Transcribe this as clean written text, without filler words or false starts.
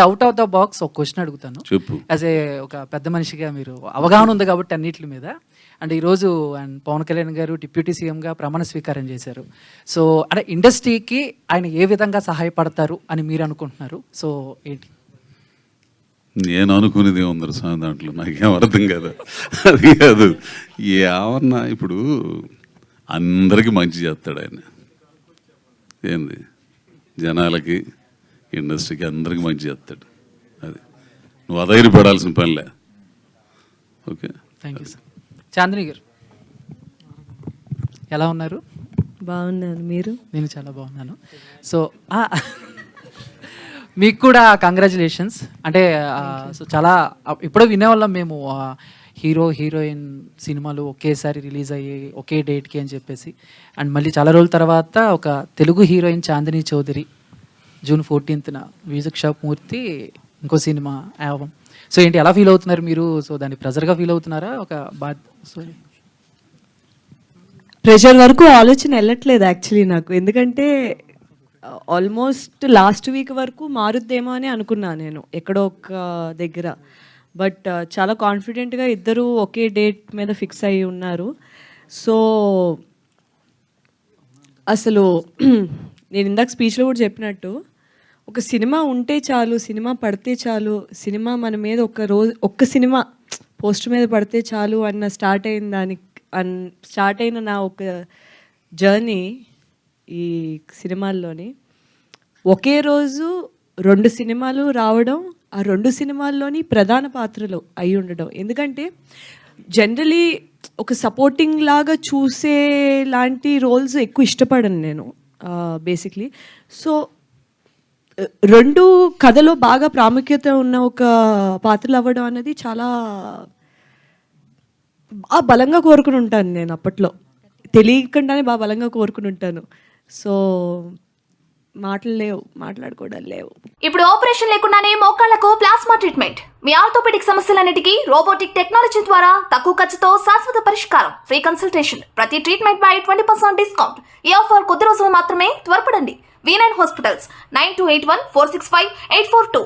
Out of the box ఒక question అడుగుతాను. చెప్పు. యాజ్ ఏ ఒక పెద్ద మనిషిగా మీరు అవగాహన ఉంది కాబట్టి అన్నిటి మీద. అంటే ఈరోజు అండ్ పవన్ కళ్యాణ్ గారు డిప్యూటీ సీఎంగా ప్రమాణ స్వీకారం చేశారు. సో అంటే ఇండస్ట్రీకి ఆయన ఏ విధంగా సహాయపడతారు అని మీరు అనుకుంటున్నారు? సో ఏంటి? నేను అనుకునేది ఏముందరు స్వామి దాంట్లో నాకేం అర్థం కదా. అది కాదు ఏమన్నా ఇప్పుడు అందరికీ మంచి చేస్తాడు ఆయన. ఏంది జనాలకి ఇండస్ట్రీకి అందరికీ మంచి చేస్తాడు. అది నువ్వు అధైర్యపడాల్సిన పనిలే. Okay, thank you sir. Chandini garu ఎలా ఉన్నారు? బాగున్నాను, మీరు? నేను చాలా బాగున్నాను. సో మీకు కూడా కంగ్రాచులేషన్స్. అంటే సో చాలా ఇప్పుడో వినేవాళ్ళం మేము, హీరో హీరోయిన్ సినిమాలు ఒకేసారి రిలీజ్ అయ్యి ఒకే డేట్కి అని చెప్పేసి. అండ్ మళ్ళీ చాలా రోజుల తర్వాత ఒక Telugu heroine Chandini Chaudhary June 14th music shop Murthy ఇంకో సినిమా ఆల్బమ్. సో ఏంటి ఎలా ఫీల్ అవుతున్నారు మీరు? సో దాన్ని ప్రెజర్గా ఫీల్ అవుతున్నారా? ఒక ప్రెషర్ వరకు ఆలోచన వెళ్ళట్లేదు యాక్చువల్లీ నాకు. ఎందుకంటే ఆల్మోస్ట్ లాస్ట్ వీక్ వరకు మారుద్దేమో అని అనుకున్నా నేను ఎక్కడో ఒక దగ్గర. బట్ చాలా కాన్ఫిడెంట్గా ఇద్దరు ఒకే డేట్ మీద ఫిక్స్ అయ్యి ఉన్నారు. సో అసలు నేను ఇందాక స్పీచ్లో కూడా చెప్పినట్టు ఒక సినిమా ఉంటే చాలు, సినిమా పడితే చాలు, సినిమా మన మీద ఒక్క సినిమా పోస్ట్ మీద పడితే చాలు అన్న స్టార్ట్ అయిన నా ఒక జర్నీ ఈ సినిమాల్లోని ఒకే రోజు 2 సినిమాలు రావడం, ఆ 2 సినిమాల్లోని ప్రధాన పాత్రలు అయి ఉండడం. ఎందుకంటే జనరలీ ఒక సపోర్టింగ్ లాగా చూసే లాంటి రోల్స్ ఎక్కువ ఇష్టపడను నేను బేసిక్లీ. సో 2 కథలో బాగా ప్రాముఖ్యత ఉన్న ఒక పాత్రలు అవ్వడం అనేది చాలా బలంగా కోరుకుని ఉంటాను నేను. అప్పట్లో తెలియకుండానే బాగా బలంగా కోరుకుని ఉంటాను. సో మాటలు లేవు, మాట్లాడుకోవడం లేవు. ఇప్పుడు ఆపరేషన్ లేకుండానే మోకాళ్లకు ప్లాస్మా ట్రీట్మెంట్. మీ ఆర్థోపెడిక్ సమస్యలన్నిటికీ రోబోటిక్ టెక్నాలజీ ద్వారా తక్కువ ఖర్చుతో శాశ్వత పరిష్కారం. Free consultation. ప్రతి ట్రీట్మెంట్ పై 20% డిస్కౌంట్. ఈ ఆఫర్ కొద్ది రోజులు మాత్రమే. త్వరపడండి. V9 hospitals 9281465842.